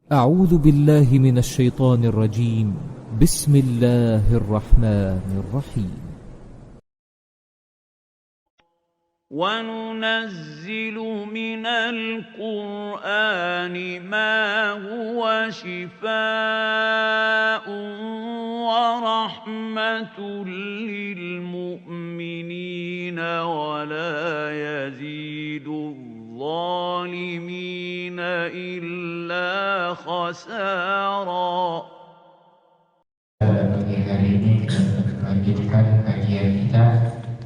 أعوذ بالله من الشيطان الرجيم. بسم الله الرحمن الرحيم. وننزل من القرآن ما هو شفاء ورحمة للمؤمنين ولا يزيد الظالمين إلا خسارا. Pagi hari ini kita melanjutkan kajian kita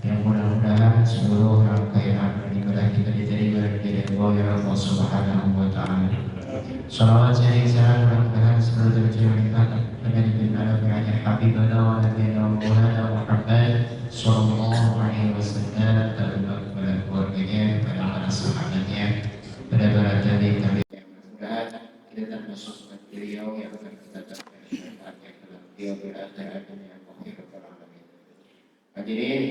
yang mudah-mudahan seluruh rangkaian ibadah kita diterima dari Allah Subhanahu wa taala. Salawat dan salam mudah-mudahan seluruh tercurah kita pada Nabi Habibana wa Nabiina Maulana Muhammad sallallahu alaihi wasallam, pada keluarganya, pada para sahabatnya, pada para tabi'in. Mudah-mudahan kita termasuk beliau yang akan kita dapat syafaatnya dalam beliau berakhirat dunia akhirat alamin. Hadirin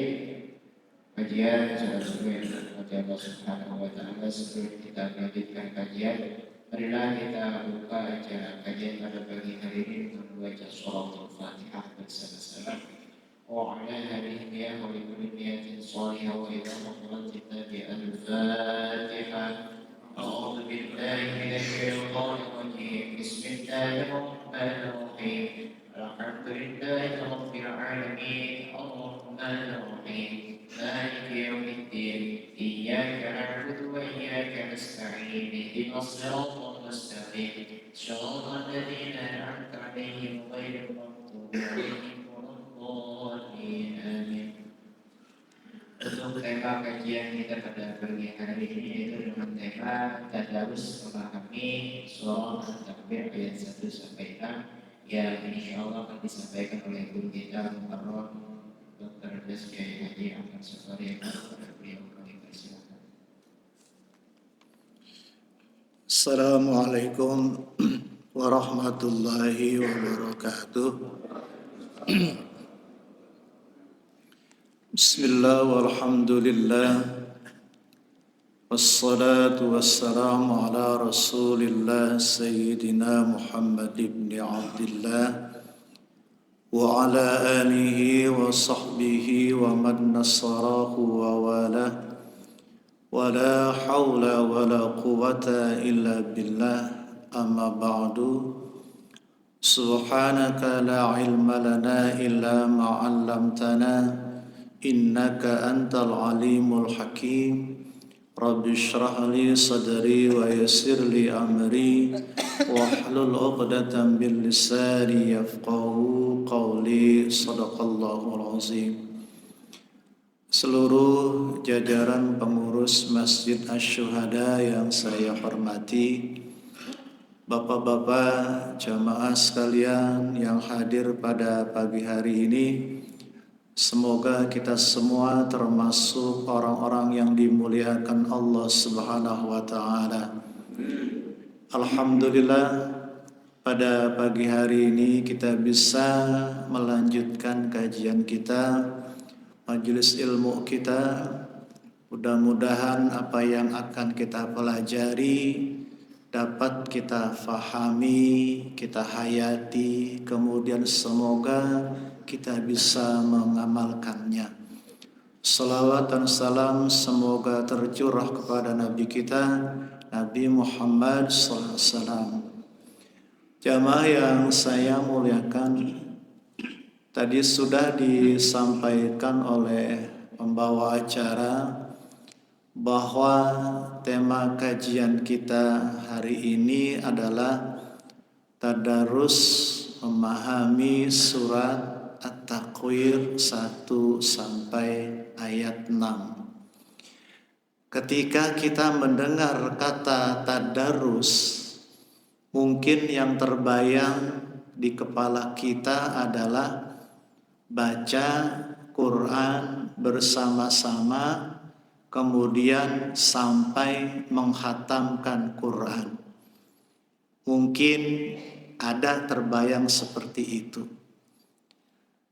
kajian saudara-saudara yang dirahmati Allah Subhanahu wa taala, sebelum kita melanjutkan kajian, marilah kita buka acara kajian pada pagi hari ini dengan membaca suratul Fatihah bersama-sama. وعلى هذه النية ولكل نية صالحة وإذا حضرت النبي الفاتحة. أعوذ بالله من الشيطان الرجيم. بسم الله الرحمن الرحيم. الحمد لله رب العالمين الرحمن الرحيم مالك يوم الدين إياك نعبد وإياك نستعين اهدنا الصراط المستقيم صراط الذين أنعمت عليهم غير المغضوب عليهم ولا الضالين آمين. Untuk tema kajian kita pada pagi hari ini yaitu dengan tema tadarus memahami surah At-Takbir ayat 1 sampai 6 yang insyaallah akan disampaikan oleh guru kita Muharram Dr. Kiai Haji Ahmad Safari yang kepada beliau kami persilakan. Assalamualaikum warahmatullahi wabarakatuh. Bismillah walhamdulillah wassalatu wassalamu ala rasulillah sayyidina Muhammad ibn Abdillah wa ala alihi wa sahbihi wa man nasarahu wa walah wa la hawla wa la quwata illa billah, amma ba'du. Subhanaka la ilma lana illa ma 'allamtana innaka antal alimul hakim. Rabbi shrah li sadri wa yassir li amri wahlul 'uqdatam min lisani yafqahu qawli. Shadaqallahul azim. Seluruh jajaran pengurus Masjid Asy-Syuhada yang saya hormati, Bapak-bapak jamaah sekalian yang hadir pada pagi hari ini, semoga kita semua termasuk orang-orang yang dimuliakan Allah Subhanahu wa taala. Alhamdulillah, pada pagi hari ini kita bisa melanjutkan kajian kita, majelis ilmu kita. Mudah-mudahan apa yang akan kita pelajari dapat kita fahami, kita hayati, kemudian semoga kita bisa mengamalkannya. Salawat dan salam semoga tercurah kepada Nabi kita, Nabi Muhammad SAW. Jamaah yang saya muliakan, tadi sudah disampaikan oleh pembawa acara bahwa tema kajian kita hari ini adalah tadarus memahami surat At-Takwir 1 sampai ayat 6. Ketika kita mendengar kata tadarus, mungkin yang terbayang di kepala kita adalah baca Quran bersama-sama, kemudian sampai menghatamkan Quran. Mungkin ada terbayang seperti itu.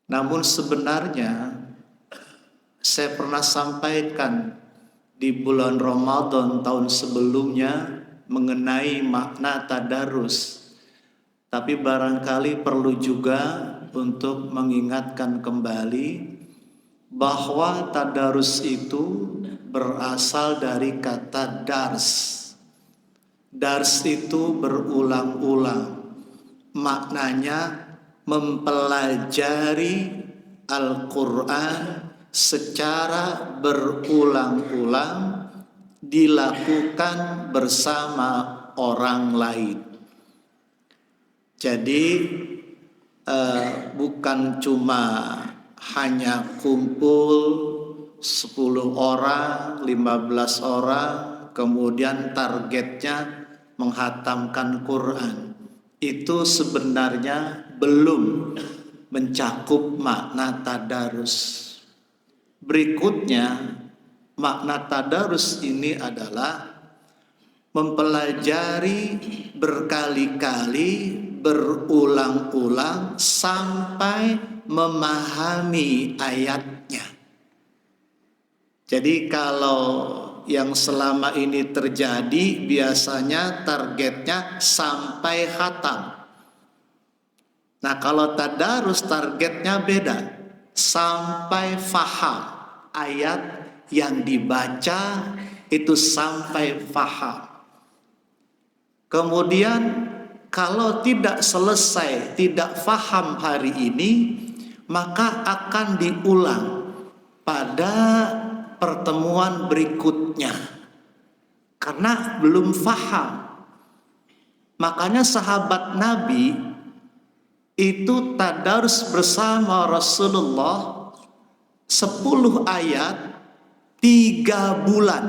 Namun sebenarnya saya pernah sampaikan di bulan Ramadan tahun sebelumnya mengenai makna tadarus. Tapi barangkali perlu juga untuk mengingatkan kembali bahwa tadarus itu berasal dari kata dars. Dars itu berulang-ulang. Maknanya mempelajari Al-Quran secara berulang-ulang dilakukan bersama orang lain. Jadi bukan cuma hanya kumpul 10 orang, 15 orang, kemudian targetnya menghatamkan Quran. Itu sebenarnya belum mencakup makna tadarus. Berikutnya, makna tadarus ini adalah mempelajari berkali-kali, berulang-ulang sampai memahami ayatnya. Jadi kalau yang selama ini terjadi biasanya targetnya sampai khatam. Nah kalau tadarus targetnya beda, sampai faham ayat yang dibaca itu sampai faham. Kemudian kalau tidak selesai, tidak faham hari ini, maka akan diulang pada pertemuan berikutnya karena belum faham. Makanya sahabat Nabi itu tadarus bersama Rasulullah 10 ayat 3 bulan.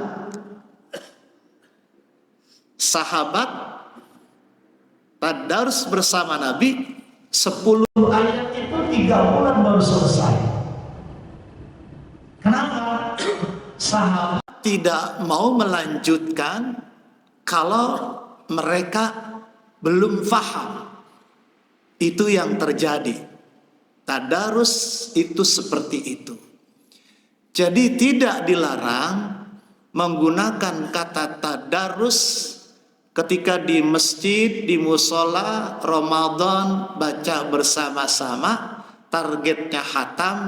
Sahabat tadarus bersama Nabi 10 ayat itu 3 bulan baru selesai. Kenapa? Sahabat tidak mau melanjutkan kalau mereka belum faham. Itu yang terjadi. Tadarus itu seperti itu. Jadi tidak dilarang menggunakan kata tadarus ketika di masjid, di musola, Ramadan baca bersama-sama, targetnya khatam,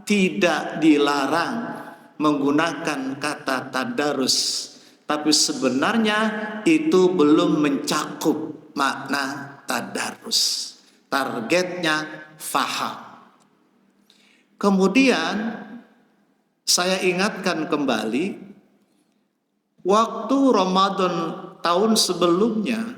tidak dilarang menggunakan kata tadarus. Tapi sebenarnya itu belum mencakup makna tadarus. Targetnya faham. Kemudian saya ingatkan kembali, waktu Ramadan tahun sebelumnya,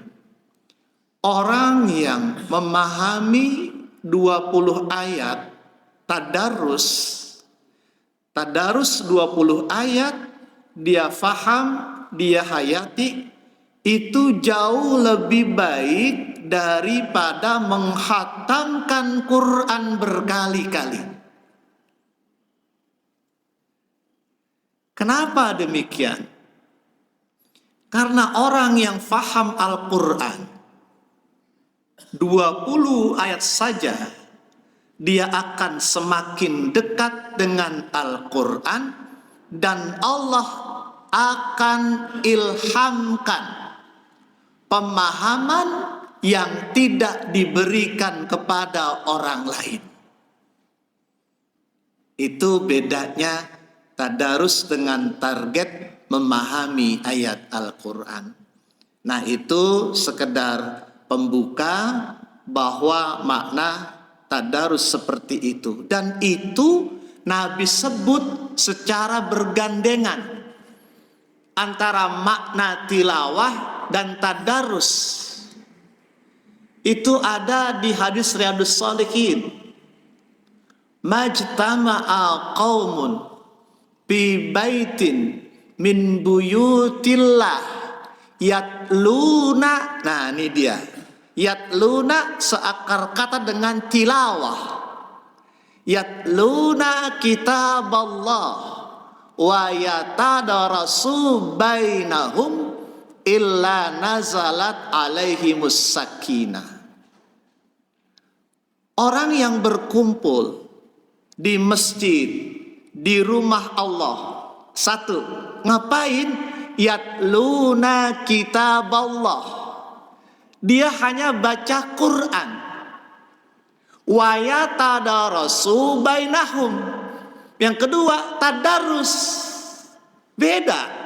orang yang memahami 20 ayat tadarus 20 ayat, dia faham, dia hayati, itu jauh lebih baik daripada menghatamkan Quran berkali-kali. Kenapa demikian? Karena orang yang faham Al-Quran 20 ayat saja, dia akan semakin dekat dengan Al-Quran dan Allah akan ilhamkan pemahaman yang tidak diberikan kepada orang lain. Itu bedanya tadarus dengan target memahami ayat Al-Quran. Nah itu sekedar pembuka bahwa makna tadarus seperti itu. Dan itu Nabi sebut secara bergandengan antara makna tilawah dan tadarus. Itu ada di hadis Riyadhus Shalihin. Majtama'a qaumun fi baitin min buyutillah yatluna. Nah ini dia. Yatluna seakar kata dengan tilawah. Yatluna kitab Allah wa yatadarasu bainahum illa nazalat alaihimus sakinah. Orang yang berkumpul di masjid, di rumah Allah, satu, ngapain? Yatluna kitab Allah. Dia hanya baca Quran. Wa yatadarasu bainahum. Yang kedua, tadarus. Beda.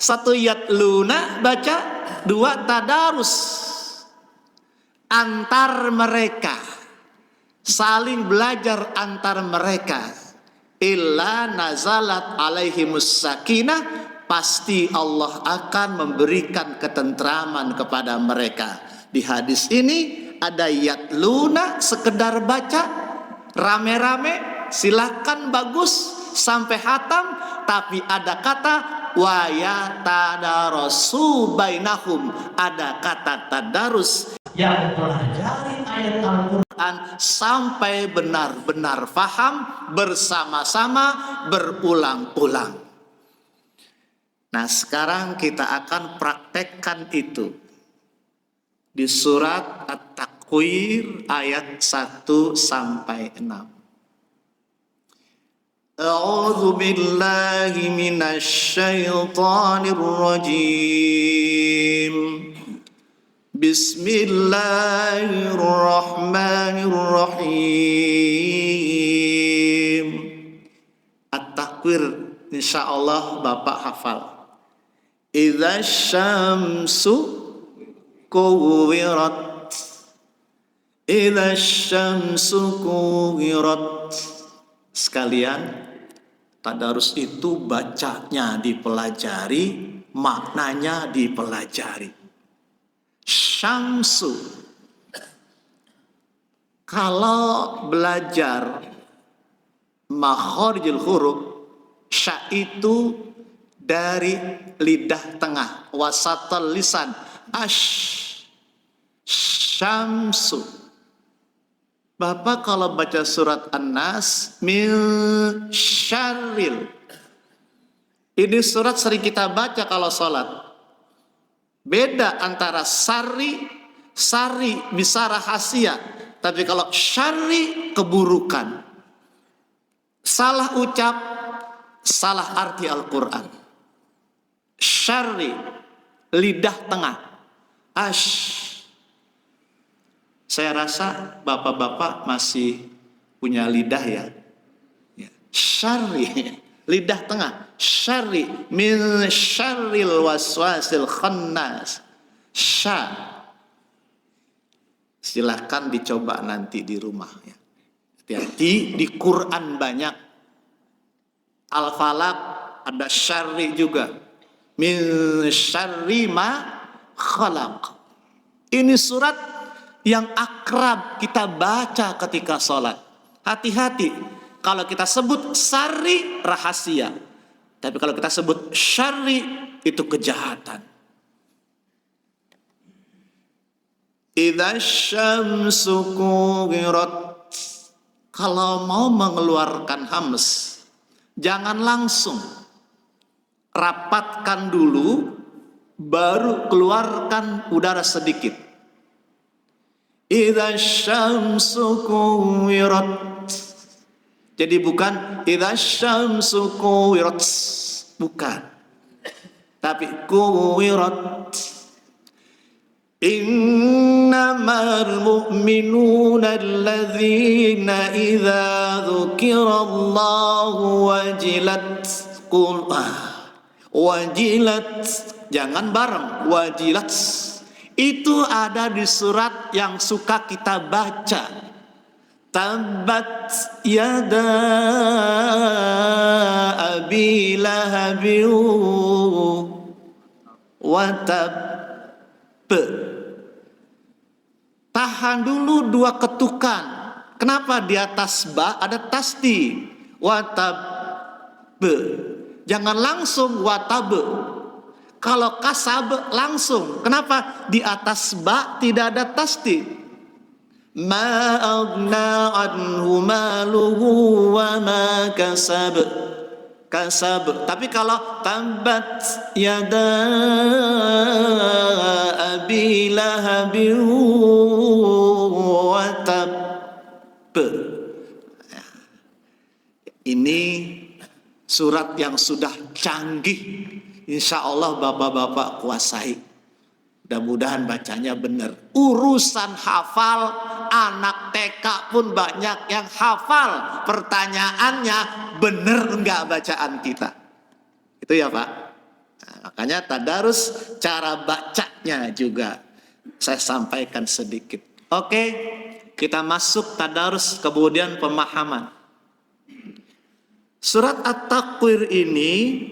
Satu yatluna baca, dua tadarus. Antar mereka. Saling belajar antar mereka. Illa nazalat alaihimus sakinah, pasti Allah akan memberikan ketentraman kepada mereka. Di hadis ini ada yatluna, sekedar baca rame-rame, silakan, bagus sampai hatam. Tapi ada kata wa yatadarasu bainahum, ada kata tadarus, yang pelajari ayat Al-Quran sampai benar-benar faham bersama-sama berulang-ulang. Nah, sekarang kita akan praktekkan itu di surat At-Takwir ayat 1 sampai 6. A'udzu billahi minasy syaithanir rajim. Bismillahirrahmanirrahim. At-Takwir insyaallah Bapak hafal. Idza syamsu kuwirat, idza syamsu kuwirat. Sekalian, tadarus itu bacanya dipelajari, maknanya dipelajari. Syamsu, kalau belajar makharijul huruf, sya itu dari lidah tengah, wasatal lisan, syamsu. Bapak kalau baca surat An-Nas, min syarril. Ini surat sering kita baca kalau sholat. Beda antara sari bisa rahasia. Tapi kalau syarri, keburukan. Salah ucap, salah arti Al-Quran. Syarri, lidah tengah. Saya rasa bapak-bapak masih punya lidah ya. Syarri, lidah tengah. Syarri, min syarril waswasil khannas. Silahkan dicoba nanti di rumah ya. Hati-hati, di Quran banyak. Al-Falaq ada syarri juga. Min syarri ma khalaq. Ini surat yang akrab kita baca ketika sholat. Hati-hati, kalau kita sebut syarri, rahasia. Tapi kalau kita sebut syarri, itu kejahatan. Idza syamsu kuwirat. Kalau mau mengeluarkan hams, jangan langsung. Rapatkan dulu, baru keluarkan udara sedikit. Idza syamsu kuwirat. Jadi bukan idza syamsu kuwirat, bukan. Tapi kuwirat. Innamal mu'minuna alladzina idza dzukirallahu wajilat wajilat. Jangan bareng, wajilat. Itu ada di surat yang suka kita baca. Tabbat yada abi lahabin wa tab. Tahan dulu dua ketukan. Kenapa di atas ba ada tasdi? Watab. Jangan langsung watab. Kalau kasab langsung. Kenapa? Di atas ba tidak ada tasdi. Ma aghna anhu maluhu wa ma kasab. Kasab. Tapi kalau tabat yada abi lahabin wa tab. Ini surat yang sudah canggih. Insya Allah bapak-bapak kuasai. Mudah-mudahan bacanya benar. Urusan hafal, anak TK pun banyak yang hafal. Pertanyaannya, benar enggak bacaan kita? Itu ya Pak. Nah, makanya tadarus cara bacanya juga saya sampaikan sedikit. Oke, kita masuk tadarus, kemudian pemahaman. Surat At-Takwir ini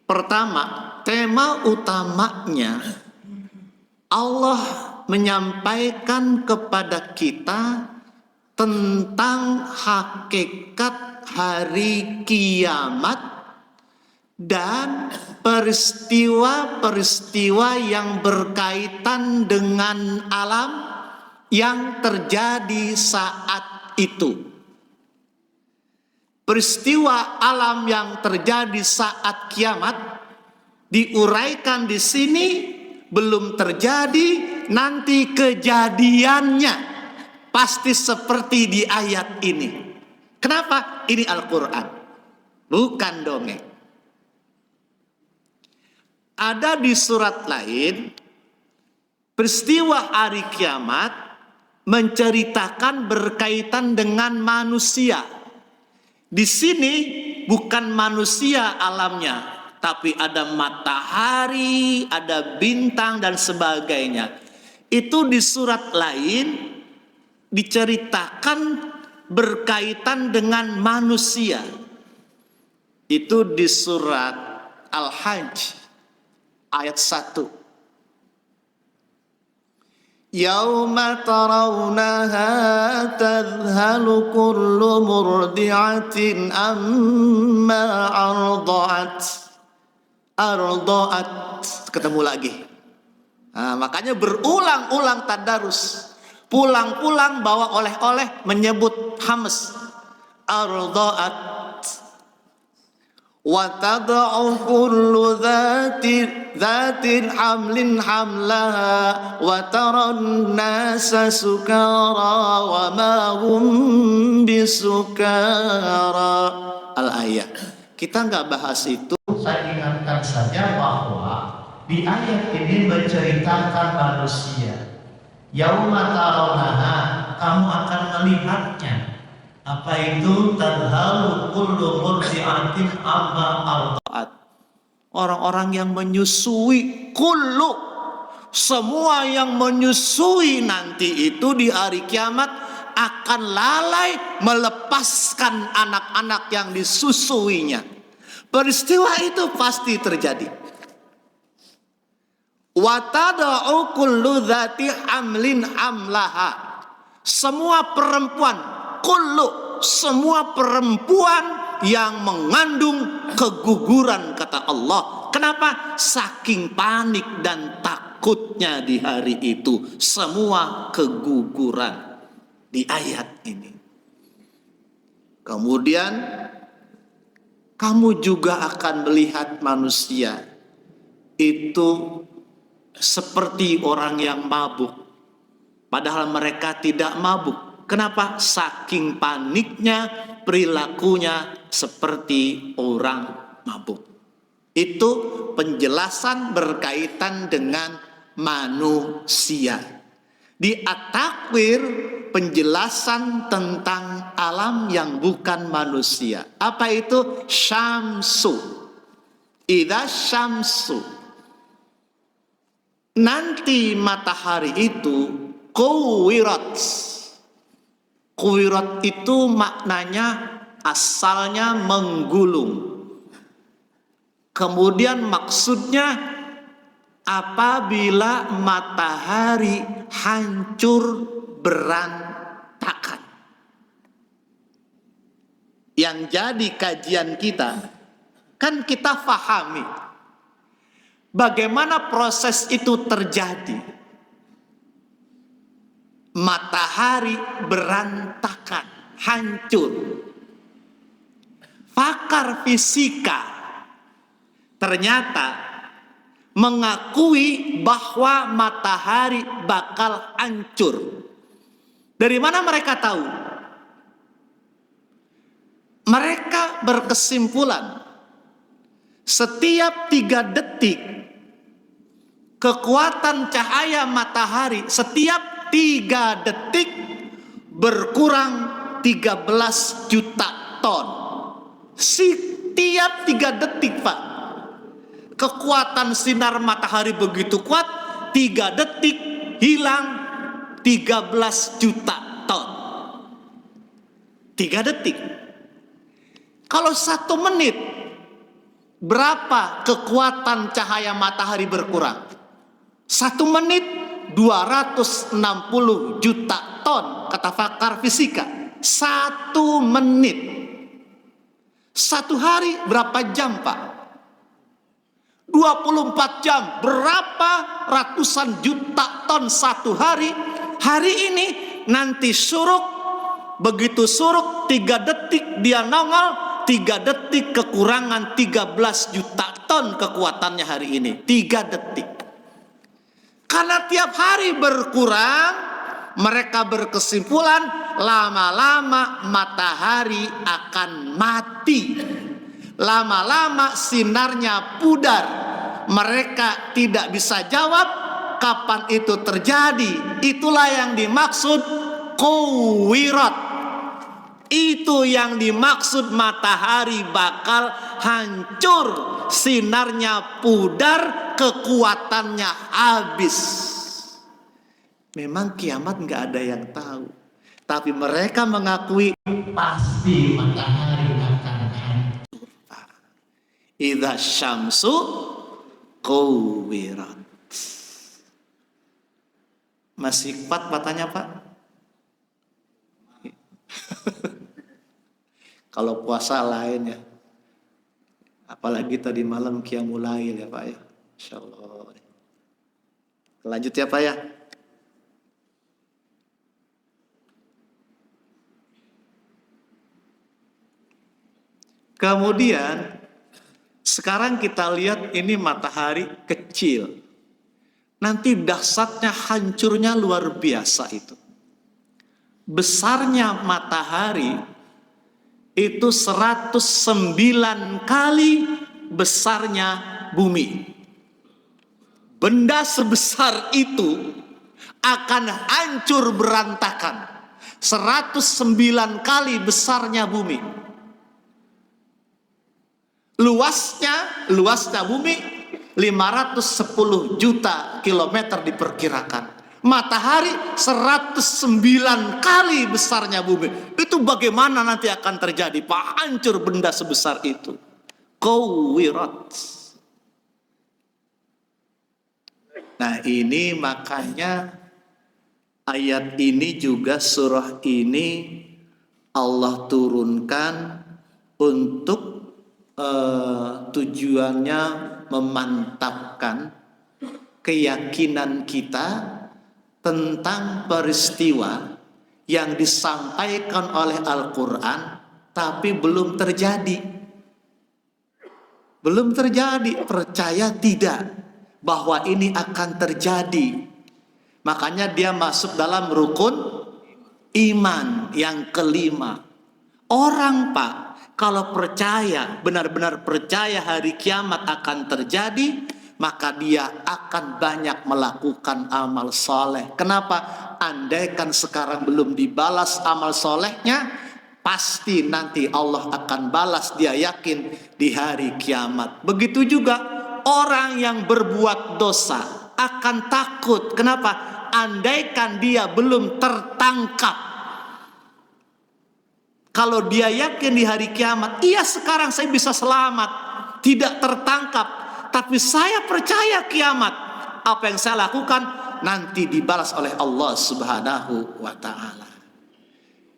pertama, tema utamanya Allah menyampaikan kepada kita tentang hakikat hari kiamat dan peristiwa-peristiwa yang berkaitan dengan alam yang terjadi saat itu. Peristiwa alam yang terjadi saat kiamat diuraikan di sini, belum terjadi, nanti kejadiannya pasti seperti di ayat ini. Kenapa? Ini Al-Quran, bukan dongeng. Ada di surat lain, peristiwa hari kiamat menceritakan berkaitan dengan manusia. Di sini bukan manusia alamnya, tapi ada matahari, ada bintang dan sebagainya. Itu di surat lain diceritakan berkaitan dengan manusia. Itu di surat Al-Hajj ayat 1. Yauma tarawnaha tadhalu kullu murdi'atin amma arda'at. Ketemu lagi. Nah, makanya berulang-ulang tadarus. Pulang-pulang bawa oleh-oleh menyebut hamas. Arda'at. Wa tad'u kullu dhatin hamlin hamlaha wa taran nasa sukara wa ma hum bisukara. Al-ayat. Kita nggak bahas itu. Saya ingatkan saja bahwa di ayat ini menceritakan manusia. Yauma tarawnaha, kamu akan melihatnya. Apa itu? Tadhalu kullu murdi'atin amma arda'at. Orang-orang yang menyusui, kullu, semua yang menyusui nanti itu di hari kiamat akan lalai melepaskan anak-anak yang disusuinya. Peristiwa itu pasti terjadi. Wa tad'u kullu dhati hamlin hamlaha. Semua perempuan, kullu, semua perempuan yang mengandung keguguran, kata Allah. Kenapa? Saking panik dan takutnya di hari itu, semua keguguran di ayat ini. Kemudian kamu juga akan melihat manusia itu seperti orang yang mabuk, padahal mereka tidak mabuk. Kenapa? Saking paniknya, perilakunya seperti orang mabuk. Itu penjelasan berkaitan dengan manusia. Di At-Takwir penjelasan tentang alam yang bukan manusia. Apa itu? Syamsu. Idza syamsu. Nanti matahari itu kuwirat. Kuwirat itu maknanya asalnya menggulung. Kemudian maksudnya apabila matahari hancur berantakan. Yang jadi kajian kita, kan kita fahami bagaimana proses itu terjadi. Matahari berantakan, hancur. Pakar fisika ternyata mengakui bahwa matahari bakal hancur. Dari mana mereka tahu? Mereka berkesimpulan setiap 3 detik kekuatan cahaya matahari setiap 3 detik berkurang 13 juta ton. Setiap 3 detik, Pak. Kekuatan sinar matahari begitu kuat, 3 detik hilang 13 juta ton. 3 detik. Kalau 1 menit, berapa kekuatan cahaya matahari berkurang? 1 menit 260 juta ton, kata pakar fisika. 1 menit. 1 hari berapa jam, Pak? 24 jam. Berapa ratusan juta ton 1 hari? Hari ini nanti suruk. Begitu suruk 3 detik dia nongol, 3 detik kekurangan 13 juta ton kekuatannya hari ini. 3 detik. Karena tiap hari berkurang, mereka berkesimpulan lama-lama matahari akan mati. Lama-lama sinarnya pudar. Mereka tidak bisa jawab kapan itu terjadi. Itulah yang dimaksud kuwirat. Itu yang dimaksud matahari bakal hancur. Sinarnya pudar, kekuatannya habis. Memang kiamat nggak ada yang tahu. Tapi mereka mengakui pasti matahari akan hancur. Idza syamsu kuwirat. Masih kuat matanya, Pak? Kalau puasa lain ya. Apalagi tadi malam qiyamul lail ya, Pak ya. Insyaallah. Lanjut ya, Pak ya. Kemudian sekarang kita lihat ini matahari kecil. Nanti dahsyatnya hancurnya luar biasa itu. Besarnya matahari itu 109 kali besarnya bumi. Benda sebesar itu akan hancur berantakan. 109 kali besarnya bumi. Luasnya bumi 510 juta kilometer diperkirakan. Matahari 109 kali besarnya bumi. Itu bagaimana nanti akan terjadi, Pak? Hancur benda sebesar itu. Kuwirat. Nah, ini makanya ayat ini juga, surah ini Allah turunkan untuk tujuannya memantapkan keyakinan kita tentang peristiwa yang disampaikan oleh Al-Quran tapi belum terjadi. Belum terjadi, percaya tidak bahwa ini akan terjadi. Makanya dia masuk dalam rukun iman yang kelima. Orang, Pak, kalau percaya, benar-benar percaya hari kiamat akan terjadi, maka dia akan banyak melakukan amal soleh. Kenapa? Andaikan sekarang belum dibalas amal solehnya, pasti nanti Allah akan balas, dia yakin, di hari kiamat. Begitu juga orang yang berbuat dosa akan takut. Kenapa? Andaikan dia belum tertangkap, kalau dia yakin di hari kiamat, iya sekarang saya bisa selamat, tidak tertangkap, tapi saya percaya kiamat. Apa yang saya lakukan nanti dibalas oleh Allah Subhanahu wa ta'ala.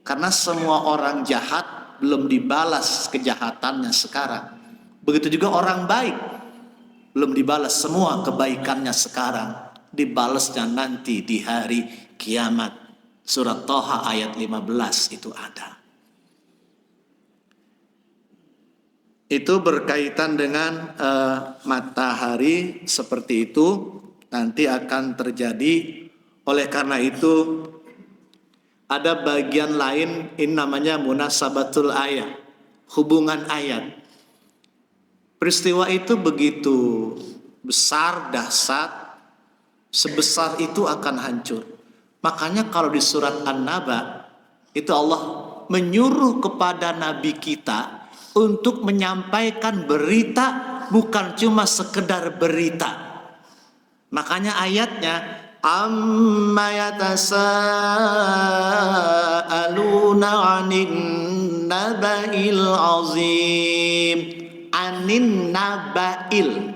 Karena semua orang jahat belum dibalas kejahatannya sekarang. Begitu juga orang baik belum dibalas semua kebaikannya sekarang. Dibalasnya nanti di hari kiamat. Surat Thaha ayat 15 itu ada. Itu berkaitan dengan matahari seperti itu nanti akan terjadi. Oleh karena itu ada bagian lain, ini namanya munasabatul ayat, hubungan ayat. Peristiwa itu begitu besar, dahsyat, sebesar itu akan hancur. Makanya kalau di surat An-Naba itu Allah menyuruh kepada Nabi kita untuk menyampaikan berita, bukan cuma sekedar berita. Makanya ayatnya amma yatasaaluna 'anin naba'il 'azim. Anin naba'il.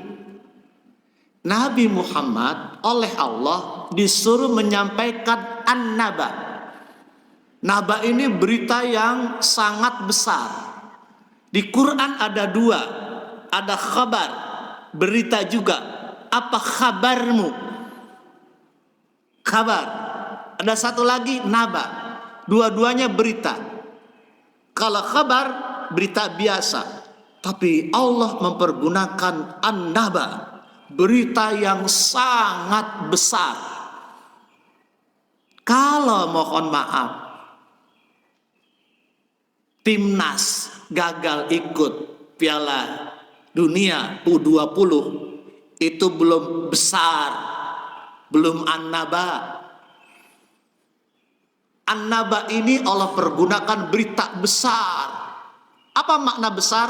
Nabi Muhammad oleh Allah disuruh menyampaikan an-naba. Naba ini berita yang sangat besar. Di Quran ada dua, ada khabar, berita juga. Apa khabarmu? Kabar. Ada satu lagi naba. Dua-duanya berita. Kalau kabar berita biasa, tapi Allah mempergunakan an-naba, berita yang sangat besar. Kalau mohon maaf timnas gagal ikut Piala Dunia U20, itu belum besar, belum an-naba. An-naba ini Allah pergunakan berita besar. Apa makna besar?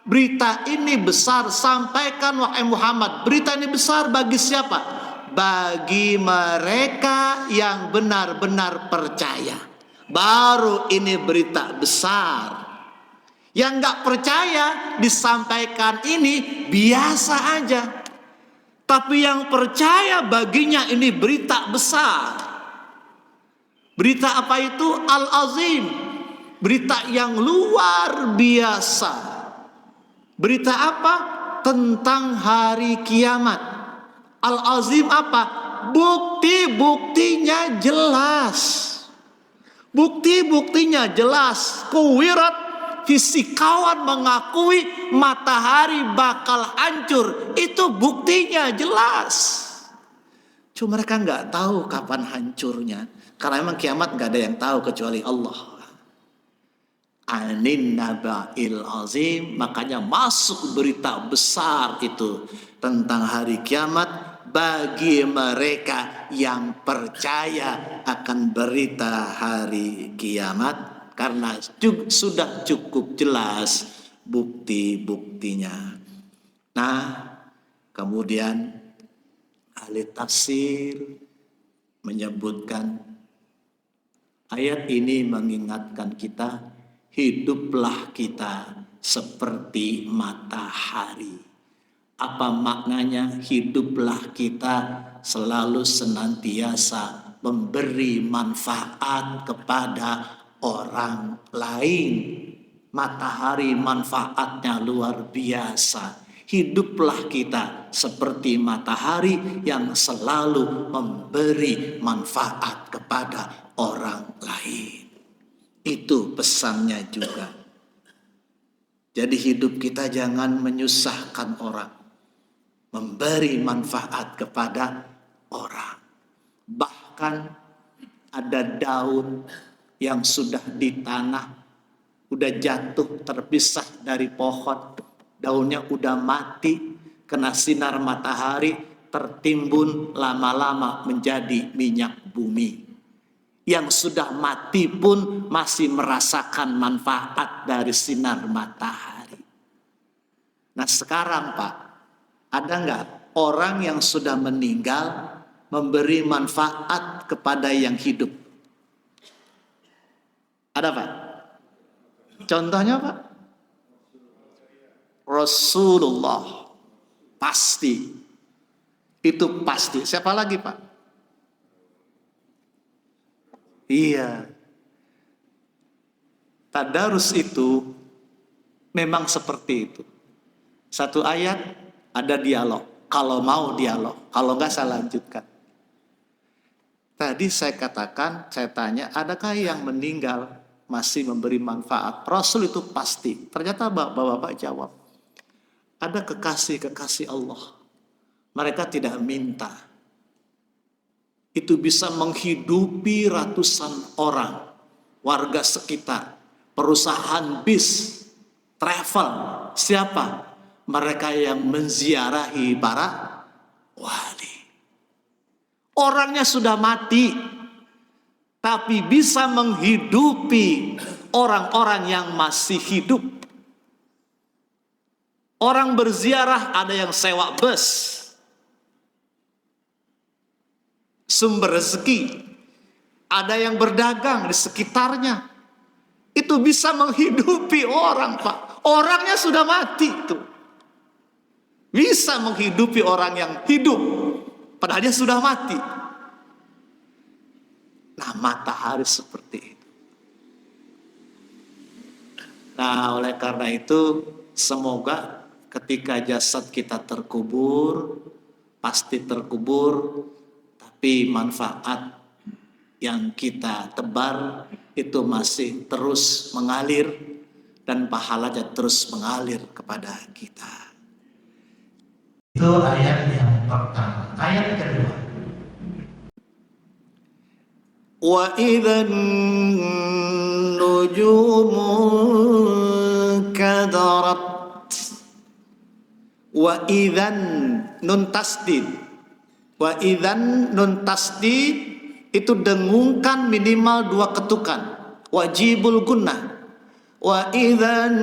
Berita ini besar, sampaikan wahai Muhammad. Berita ini besar bagi siapa? Bagi mereka yang benar-benar percaya. Baru ini berita besar. Yang gak percaya disampaikan ini biasa aja. Tapi yang percaya baginya ini berita besar. Berita apa itu? Al-Azim. Berita yang luar biasa. Berita apa? Tentang hari kiamat. Al-Azim apa? Bukti-buktinya jelas. Bukti-buktinya jelas. Kuwirat, fisikawan mengakui matahari bakal hancur. Itu buktinya jelas. Cuma mereka nggak tahu kapan hancurnya. Karena memang kiamat nggak ada yang tahu kecuali Allah. Anin naba'il azim. Makanya masuk berita besar itu tentang hari kiamat bagi mereka yang percaya akan berita hari kiamat, karena sudah cukup jelas bukti-buktinya. Nah, kemudian ahli tafsir menyebutkan ayat ini mengingatkan kita, hiduplah kita seperti matahari. Apa maknanya? Hiduplah kita selalu senantiasa memberi manfaat kepada orang lain. Matahari manfaatnya luar biasa. Hiduplah kita seperti matahari yang selalu memberi manfaat kepada orang lain. Itu pesannya juga. Jadi hidup kita jangan menyusahkan orang, memberi manfaat kepada orang. Bahkan ada daun yang sudah di tanah, udah jatuh terpisah dari pohon, daunnya udah mati, kena sinar matahari, tertimbun lama-lama menjadi minyak bumi. Yang sudah mati pun masih merasakan manfaat dari sinar matahari. Nah sekarang Pak, ada nggak orang yang sudah meninggal memberi manfaat kepada yang hidup? Ada Pak? Contohnya Pak? Rasulullah. Pasti. Itu pasti. Siapa lagi Pak? Iya. Tadarus itu memang seperti itu. Satu ayat ada dialog. Kalau mau dialog, kalau enggak saya lanjutkan. Tadi saya katakan, saya tanya, adakah yang meninggal masih memberi manfaat? Rasul itu pasti. Ternyata bapak-bapak jawab. Ada kekasih-kekasih Allah. Mereka tidak minta. Itu bisa menghidupi ratusan orang, warga sekitar, perusahaan bis, travel. Siapa? Mereka yang menziarahi para wali. Orangnya sudah mati, tapi bisa menghidupi orang-orang yang masih hidup. Orang berziarah ada yang sewa bus, sumber rezeki, ada yang berdagang di sekitarnya. Itu bisa menghidupi orang, Pak. Orangnya sudah mati itu. Bisa menghidupi orang yang hidup, padahal dia sudah mati. Nah, matahari seperti itu. Nah, oleh karena itu, semoga ketika jasad kita terkubur, pasti terkubur, tapi manfaat yang kita tebar itu masih terus mengalir dan pahalanya terus mengalir kepada kita. Itu ayat yang pertama. Ayat kedua. Wa idzan nujumu kadarat. Wa idzan nun tasdid. Wa idzan nun tasdid itu dengungkan minimal 2 ketukan. Wajibul gunnah. Wa idzan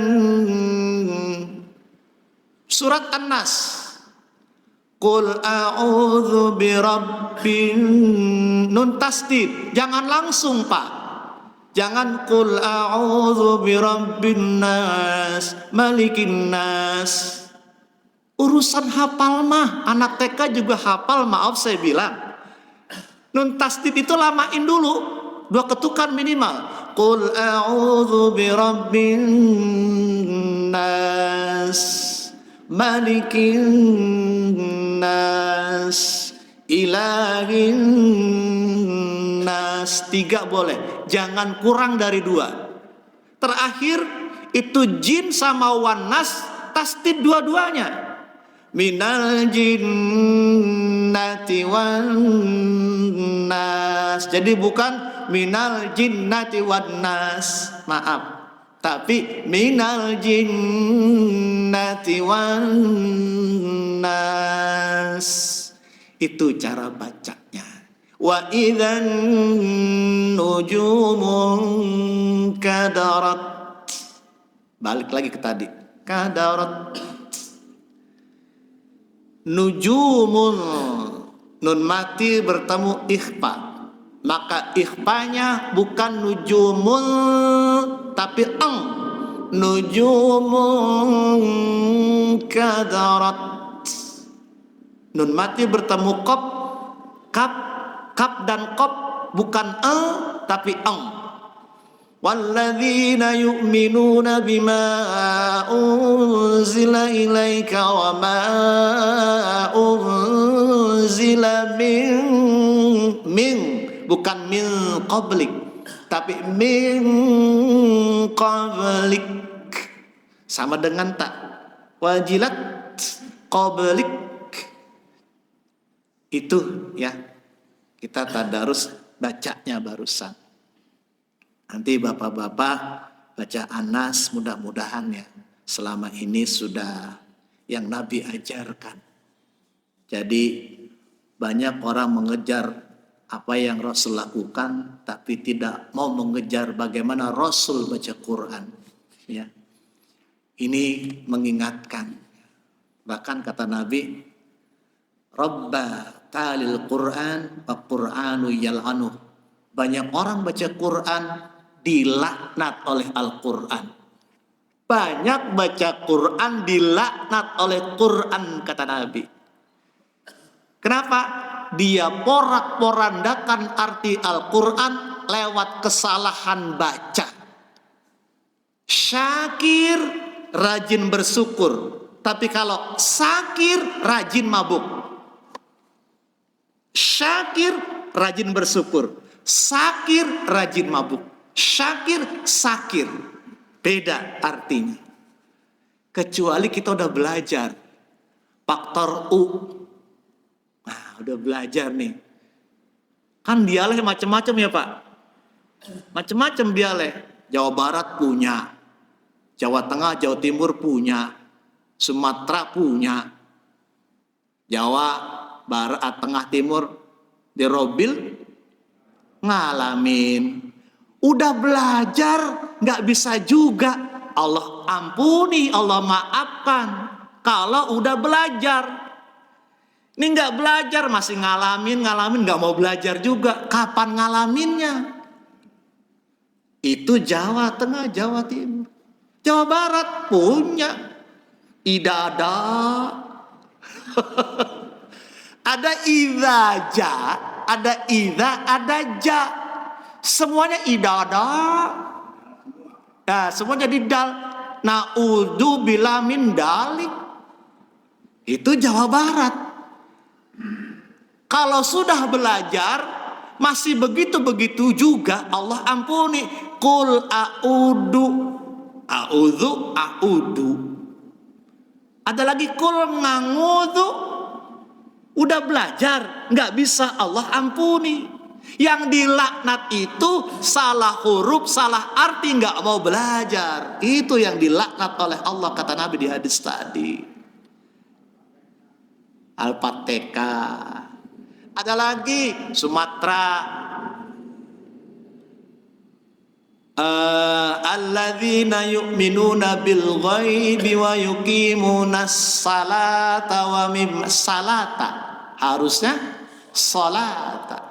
surat An-Nas. Qul a'udzu birabbin nun tasdid. Jangan langsung, Pak. Jangan qul a'udzu birabbin nas, malikin nas. Urusan hafal mah anak TK juga hafal, maaf saya bilang. Nun tasdid itu lamain dulu, 2 ketukan minimal. Qul a'udzu birabbin nas, malikin nas, ilahin nas. 3 boleh, jangan kurang dari 2. Terakhir itu jin sama wan nas, tasdid dua-duanya. Minal jinnati wan nas. Jadi bukan minal jinnati wan nas, maaf. Tapi minal jinnati wan nas. Itu cara bacanya. Wa idzan nujumun kadarat. Balik lagi ke tadi. Kadarat. Nujumun, nun mati bertemu ikhfa, maka ikhfanya bukan nujumun tapi nujumun kadarat. Nun mati bertemu kop, kap dan kop bukan tapi walladzina yu'minuna bima unzila ilaika wa ma unzila min bukan min qablik tapi min qablik, sama dengan tak wajilat qablik. Itu ya, kita tadarus bacanya barusan. Nanti bapak-bapak baca An-Nas, mudah-mudahan ya selama ini sudah yang Nabi ajarkan. Jadi banyak orang mengejar apa yang Rasul lakukan, tapi tidak mau mengejar bagaimana Rasul baca Quran. Ya, ini mengingatkan. Bahkan kata Nabi, Rabba talil Quran wa Qur'anu yal'anu. Banyak orang baca Quran dilaknat oleh Al-Quran. Banyak baca Quran dilaknat oleh Quran, kata Nabi. Kenapa? Dia porak-porandakan arti Al-Quran lewat kesalahan baca. Syakir rajin bersyukur, tapi kalau sakir rajin mabuk. Syakir rajin bersyukur, sakir rajin mabuk. Syakir, sakir, beda artinya. Kecuali kita udah belajar faktor U. Nah, udah belajar nih. Kan dialek macam-macam ya Pak. Macam-macam dialek. Jawa Barat punya, Jawa Tengah, Jawa Timur punya, Sumatera punya, Jawa Barat, Tengah, Timur Di Robil ngalamin. Udah belajar nggak bisa juga. Allah ampuni, Allah maafkan. Kalau udah belajar. Ini nggak belajar masih ngalamin nggak mau belajar juga. Kapan ngalaminnya? Itu Jawa Tengah, Jawa Timur. Jawa Barat punya idada. Ada idaja, ada ida, ada ja. Semuanya idada. Nah, semua jadi dal. Na'udzu bila min dalik. Itu Jawa Barat. Kalau sudah belajar masih begitu-begitu juga, Allah ampuni. Qul a'udzu, a'udzu. Ada lagi qul ngangudzu. Udah belajar nggak bisa, Allah ampuni. Yang dilaknat itu salah huruf, salah arti, nggak mau belajar. Itu yang dilaknat oleh Allah, kata Nabi di hadis tadi. Al-Fatihah. Ada lagi Sumatera. Alladzina yu'minuna bil ghaibi wa yuqimunas salata wa mim salata. Harusnya salata.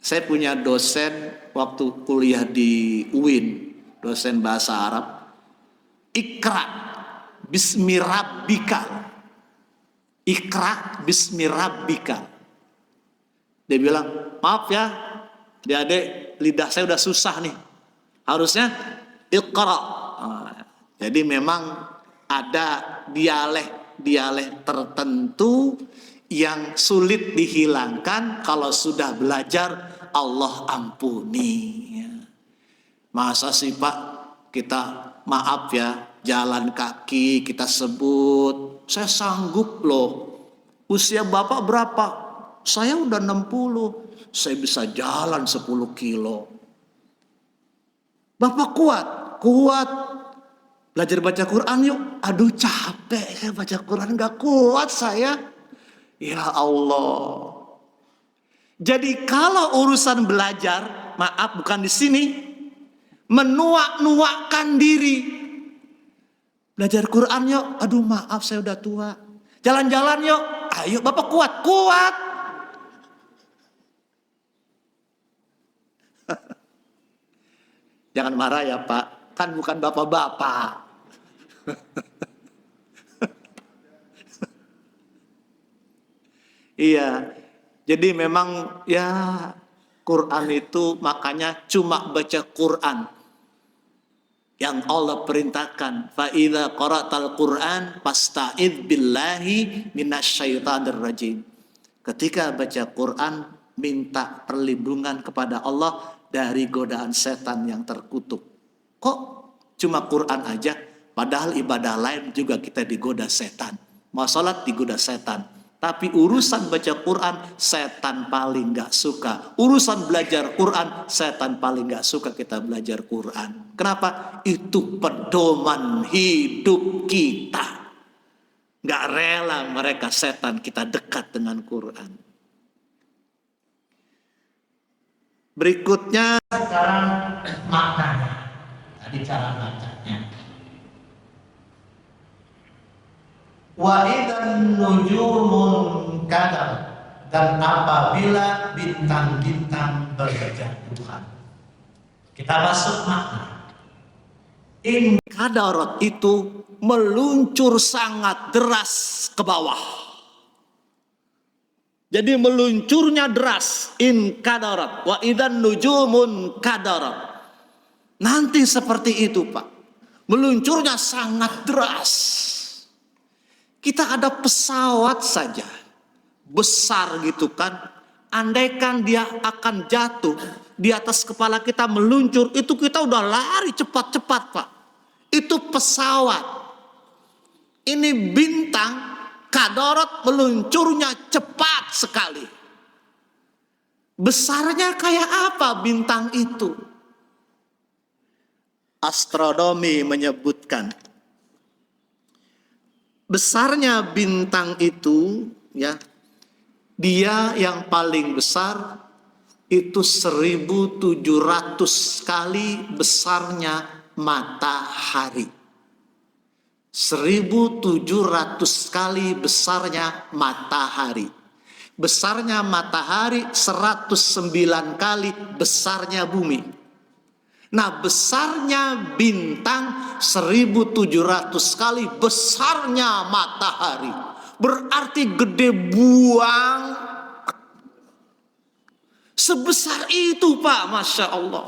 Saya punya dosen waktu kuliah di UIN, dosen bahasa Arab. Ikra bismi rabbika. Ikra bismi rabbika. Dia bilang, maaf ya, adik-adik, lidah saya udah susah nih. Harusnya iqra. Jadi memang ada dialek tertentu yang sulit dihilangkan. Kalau sudah belajar, Allah ampuni. Masa sih Pak, kita maaf ya, jalan kaki kita sebut, saya sanggup loh. Usia Bapak berapa? Saya udah 60, saya bisa jalan 10 kilo. Bapak kuat. Belajar baca Quran yuk. Aduh capek ya baca Quran, gak kuat saya. Ya Allah. Jadi kalau urusan belajar, maaf bukan di sini, menuak-nuakkan diri. Belajar Quran yuk. Aduh maaf saya udah tua. Jalan-jalan yuk. Ayo Bapak kuat. Jangan marah ya Pak. Kan bukan bapak-bapak. Iya. Jadi memang ya Quran itu makanya cuma baca Quran yang Allah perintahkan. Fa idza qara'tal Qur'an fasta'idz billahi minasyaitonir rajim. Ketika baca Quran, minta perlindungan kepada Allah dari godaan setan yang terkutuk. Kok cuma Quran aja? Padahal ibadah lain juga kita digoda setan. Mau sholat digoda setan. Tapi urusan baca Quran, setan paling gak suka. Urusan belajar Quran, setan paling gak suka kita belajar Quran. Kenapa? Itu pedoman hidup kita. Gak rela mereka setan kita dekat dengan Quran. Berikutnya sekarang maknanya. Tadi cara bacanya. Wa idzan nujumun kadar, dan apabila bintang-bintang berjatuhan. Kita masuk makna. In kadarat itu meluncur sangat deras ke bawah. Jadi meluncurnya deras. In kadarat wa idzan nujumun kadarat. Nanti seperti itu Pak. Meluncurnya sangat deras. Kita ada pesawat saja, besar gitu kan. Andaikan dia akan jatuh di atas kepala kita meluncur, itu kita udah lari cepat-cepat Pak. Itu pesawat. Ini bintang, kadarat meluncurnya cepat sekali. Besarnya kayak apa bintang itu? Astronomi menyebutkan besarnya bintang itu ya Dia yang paling besar itu 1.700 kali besarnya matahari. 1.700 kali besarnya matahari. Besarnya matahari 109 kali besarnya bumi. Nah, besarnya bintang 1.700 kali besarnya matahari. Berarti gede buang. Sebesar itu Pak, Masya Allah.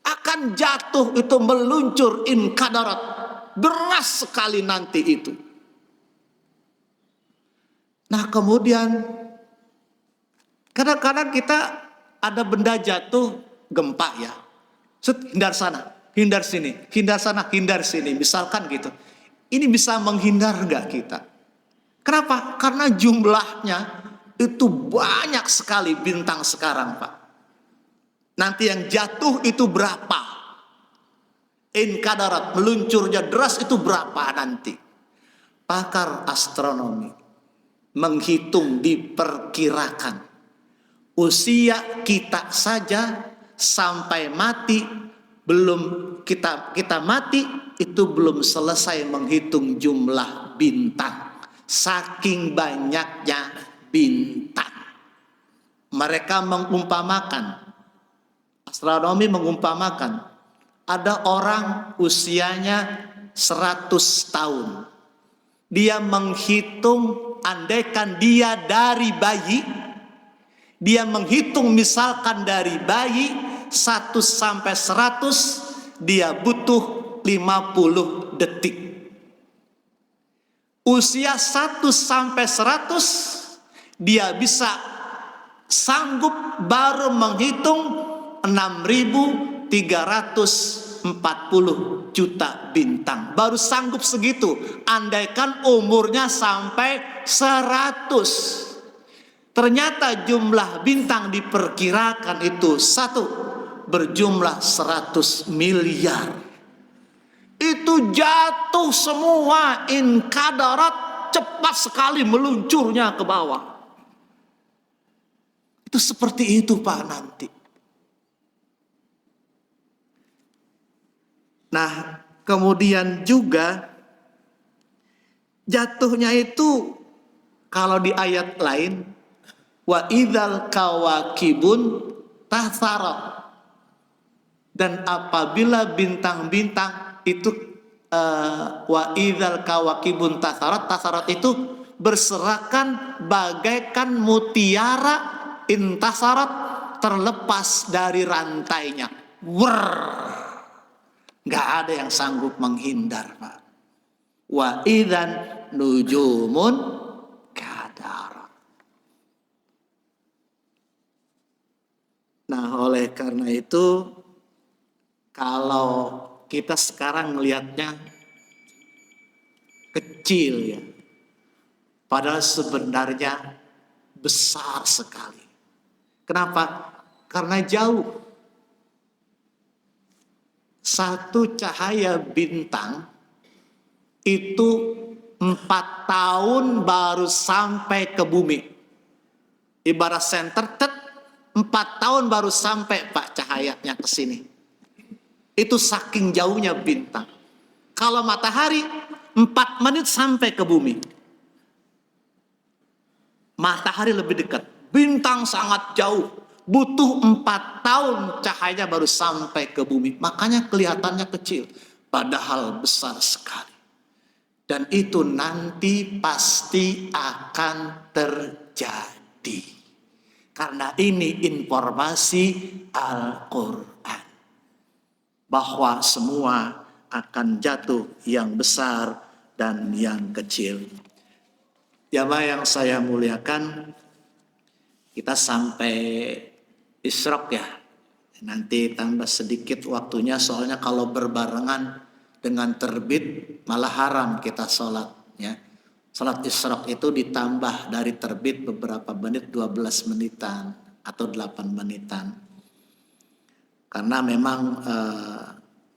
Akan jatuh itu meluncur inkadarat. Deras sekali nanti itu. Nah kemudian kadang-kadang kita ada benda jatuh gempa ya. Hindar sana, hindar sini, hindar sana, hindar sini. Misalkan gitu. Ini bisa menghindar gak kita? Kenapa? Karena jumlahnya itu banyak sekali bintang sekarang Pak. Nanti yang jatuh itu berapa? Inkadarat, meluncurnya deras itu berapa nanti? Pakar astronomi menghitung, diperkirakan usia kita saja sampai mati, belum kita mati itu belum selesai menghitung jumlah bintang. Saking banyaknya bintang. Mereka mengumpamakan, astronomi mengumpamakan, ada orang usianya 100 tahun. Dia menghitung, andaikan dia dari bayi, dia menghitung misalkan dari bayi 1 sampai 100, dia butuh 50 detik. Usia 1 sampai 100, dia bisa sanggup baru menghitung 6.340 juta bintang. Baru sanggup segitu. Andaikan umurnya sampai 100. Ternyata jumlah bintang diperkirakan itu berjumlah 100 miliar. Itu jatuh semua inkadarat, cepat sekali meluncurnya ke bawah. Itu seperti itu Pak nanti. Nah, kemudian juga jatuhnya itu kalau di ayat lain, wa idzal kawakibun tatharat. Dan apabila bintang-bintang itu wa idzal kawakibun tatharat, tatharat itu berserakan bagaikan mutiara intasarat terlepas dari rantainya. Gak ada yang sanggup menghindar Pak. Wa idzan nujumun kadar. Nah oleh karena itu, kalau kita sekarang melihatnya kecil ya, padahal sebenarnya besar sekali. Kenapa? Karena jauh. Satu cahaya bintang itu 4 tahun baru sampai ke bumi. Ibarat senter, 4 tahun baru sampai Pak cahayanya ke sini. Itu saking jauhnya bintang. Kalau matahari 4 menit sampai ke bumi. Matahari lebih dekat. Bintang sangat jauh. Butuh 4 tahun cahayanya baru sampai ke bumi. Makanya kelihatannya kecil. Padahal besar sekali. Dan itu nanti pasti akan terjadi. Karena ini informasi Al-Quran. Bahwa semua akan jatuh, yang besar dan yang kecil. Jamaah yang saya muliakan, kita sampai Isyraq ya. Nanti tambah sedikit waktunya, soalnya kalau berbarengan dengan terbit malah haram kita sholat ya. Sholat Isyraq itu ditambah dari terbit beberapa menit, 12 menitan atau 8 menitan. Karena memang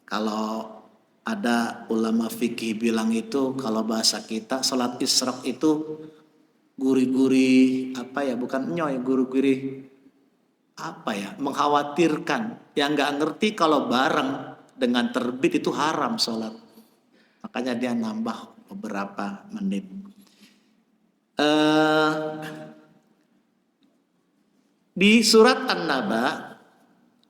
kalau ada ulama fikih bilang itu, kalau bahasa kita sholat Isyraq itu gurih-gurih apa ya, bukan nyoy, gurih-gurih apa ya, mengkhawatirkan. Yang nggak ngerti kalau bareng dengan terbit itu haram sholat, makanya dia nambah beberapa menit. Di surat An-Naba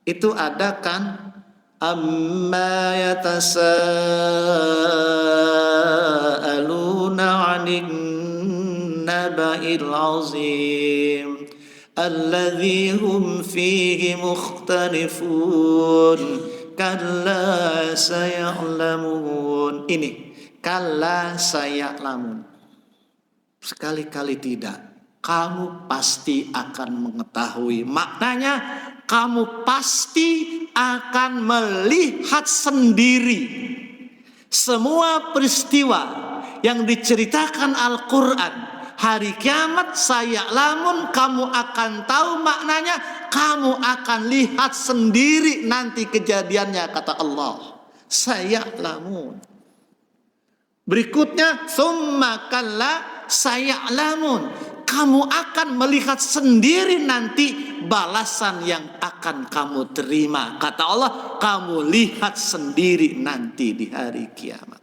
itu ada kan, amma yatasaaluna 'anin naba'il 'azim alladzi hum fihi mukhtalifun kalla saya'lamun. Ini kalla saya'lamun, sekali-kali tidak, kamu pasti akan mengetahui. Maknanya kamu pasti akan melihat sendiri semua peristiwa yang diceritakan Al-Quran. Hari kiamat saya'lamun, kamu akan tahu maknanya, kamu akan lihat sendiri nanti kejadiannya, kata Allah. Saya'lamun. Berikutnya summa kalla saya'lamun, kamu akan melihat sendiri nanti balasan yang akan kamu terima, kata Allah. Kamu lihat sendiri nanti di hari kiamat.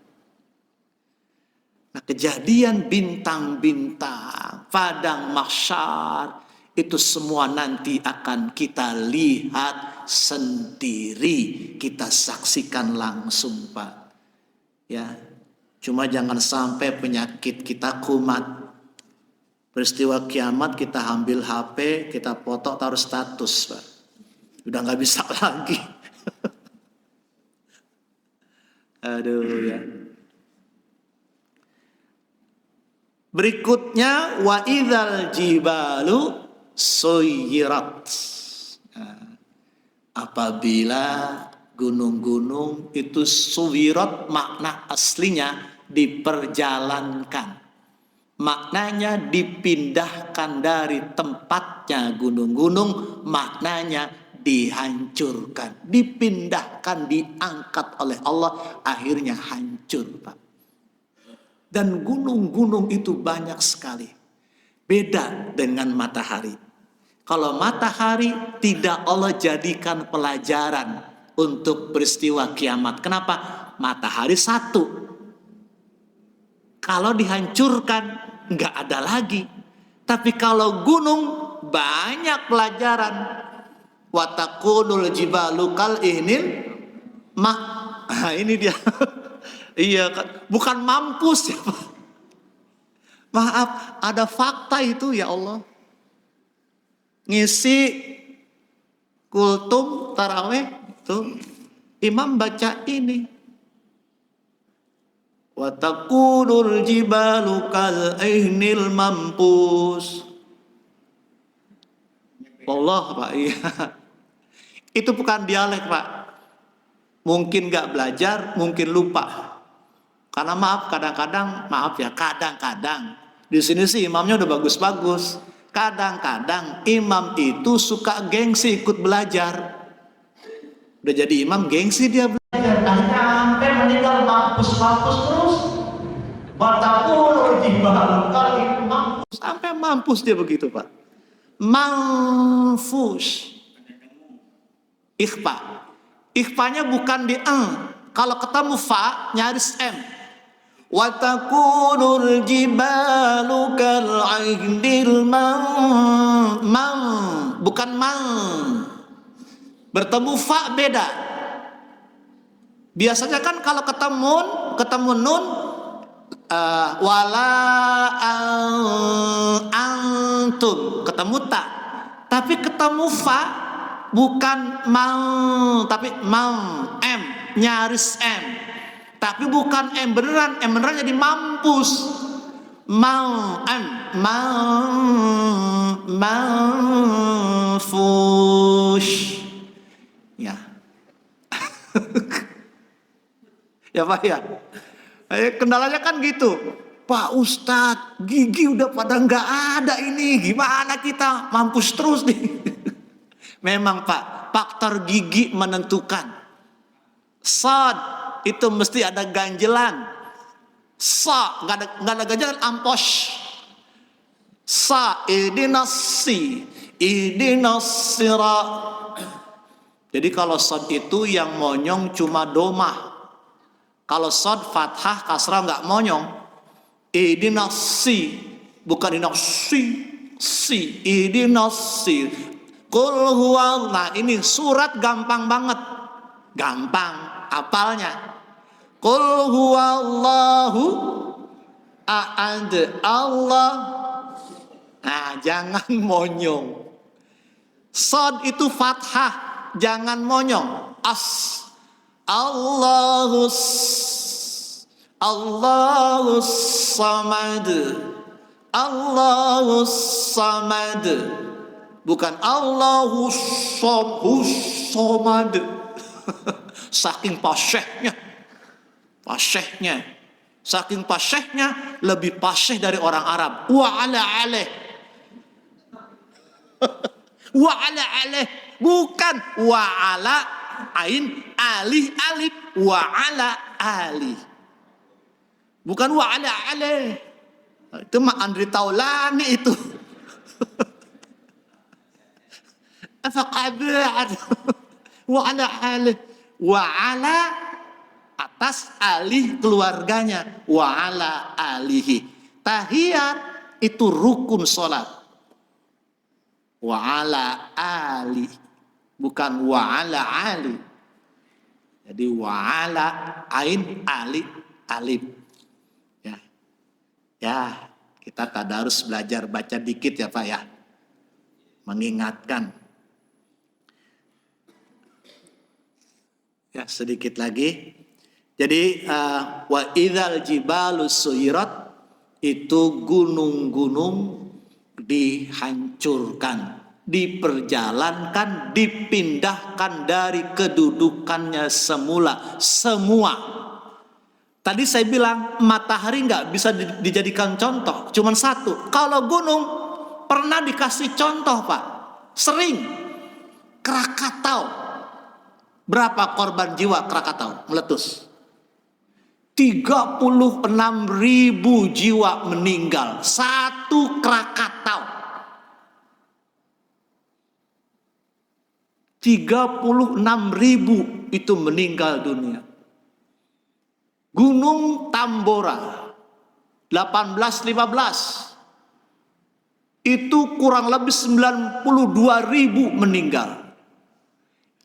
Nah, kejadian bintang-bintang, padang mahsyar, itu semua nanti akan kita lihat sendiri, kita saksikan langsung, Pak. Ya, cuma jangan sampai penyakit kita kumat. Peristiwa kiamat kita ambil HP, kita foto, taruh status, Pak. Udah nggak bisa lagi. Aduh ya. Berikutnya wa idzal jibalu suyirat. Apabila gunung-gunung itu suwirat, makna aslinya diperjalankan. Maknanya dipindahkan dari tempatnya gunung-gunung, maknanya dihancurkan, dipindahkan, diangkat oleh Allah, akhirnya hancur, Pak. Dan gunung-gunung itu banyak sekali. Beda dengan matahari. Kalau matahari tidak Allah jadikan pelajaran untuk peristiwa kiamat. Kenapa? Matahari satu. Kalau dihancurkan nggak ada lagi. Tapi kalau gunung banyak pelajaran. Watakunul jibalu kal ihnil nah, ini dia. Iya kan, bukan mampus ya Pak. Maaf, ada fakta itu ya Allah. Ngisi kultum taraweh itu imam baca ini. Wa taqulul jibalu kal ihnil mampus. Allah Pak, iya. Itu bukan dialek Pak. Mungkin gak belajar, mungkin lupa. Karena maaf, kadang-kadang di sini sih imamnya udah bagus-bagus. Kadang-kadang imam itu suka gengsi ikut belajar. Udah jadi imam gengsi dia belajar. Sampai meninggal mampus terus. Batapul jibal kali mampus. Sampai mampus dia begitu Pak. Mampus. Ikhfa. Ikhfanya bukan di kalau ketemu fa nyaris m. Wa takunul jibalu kal ahdil bukan bertemu fa beda. Biasanya kan kalau ketemu nun wala antum ketemu ta. Tapi ketemu fa bukan tapi m nyaris m. Tapi bukan M beneran jadi mampus. Manfush. Ya. Ya Pak ya. Kendalanya kan gitu. Pak Ustadz, gigi udah pada nggak ada ini. Gimana kita mampus terus nih? Memang Pak, faktor gigi menentukan. Sad itu mesti ada ganjelan. Sa nggak ada ganjelan, ampos. Sa, idinasi, idinasira. Jadi kalau sod itu yang monyong cuma domah. Kalau sod fathah kasrah nggak monyong. Idinasi, bukan dinasi, si, idinasi. Qul huwa. Nah ini surat gampang banget, gampang apalnya. Qul huwallahu ahad, Allah. Nah, jangan monyong. Sod itu fathah, jangan monyong. As, Allahus samad, Allahus samad, bukan Allahus samad. Saking saking pasyehnya lebih pasyeh dari orang Arab. Wa ala alaih. Wa ala alaih, bukan wa ala ain alih alif, wa ala ali, bukan wa ala alaih. Itu mah Andri Taulani itu. Faqabat wa ala alih, wa ala atas alih keluarganya, wa ala alihi. Tahiyat itu rukun sholat. Wa ala ali, bukan wa ala ali. Jadi wa ala ain ali alif. Ya, kita tadarus belajar baca dikit ya Pak ya. Mengingatkan. Ya, sedikit lagi. Jadi wa idzal jibalu suyirat, itu gunung-gunung dihancurkan, diperjalankan, dipindahkan dari kedudukannya semula. Semua. Tadi saya bilang matahari nggak bisa dijadikan contoh, cuman satu. Kalau gunung pernah dikasih contoh Pak, sering. Krakatau, berapa korban jiwa Krakatau meletus? 36.000 jiwa meninggal satu Krakatau. 36.000 itu meninggal dunia. Gunung Tambora 1815 itu kurang lebih 92.000 meninggal.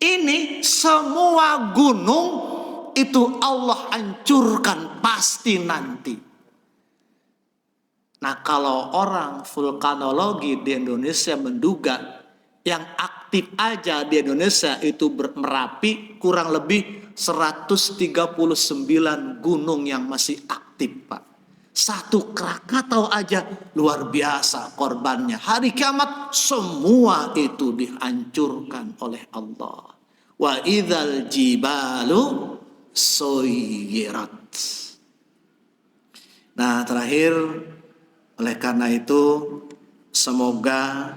Ini semua gunung itu Allah hancurkan pasti nanti. Nah, kalau orang vulkanologi di Indonesia menduga yang aktif aja di Indonesia itu Merapi, kurang lebih 139 gunung yang masih aktif Pak. Satu Krakatau aja luar biasa korbannya. Hari kiamat semua itu dihancurkan oleh Allah. Wa idzal jibalu suyirat. Nah, terakhir, oleh karena itu semoga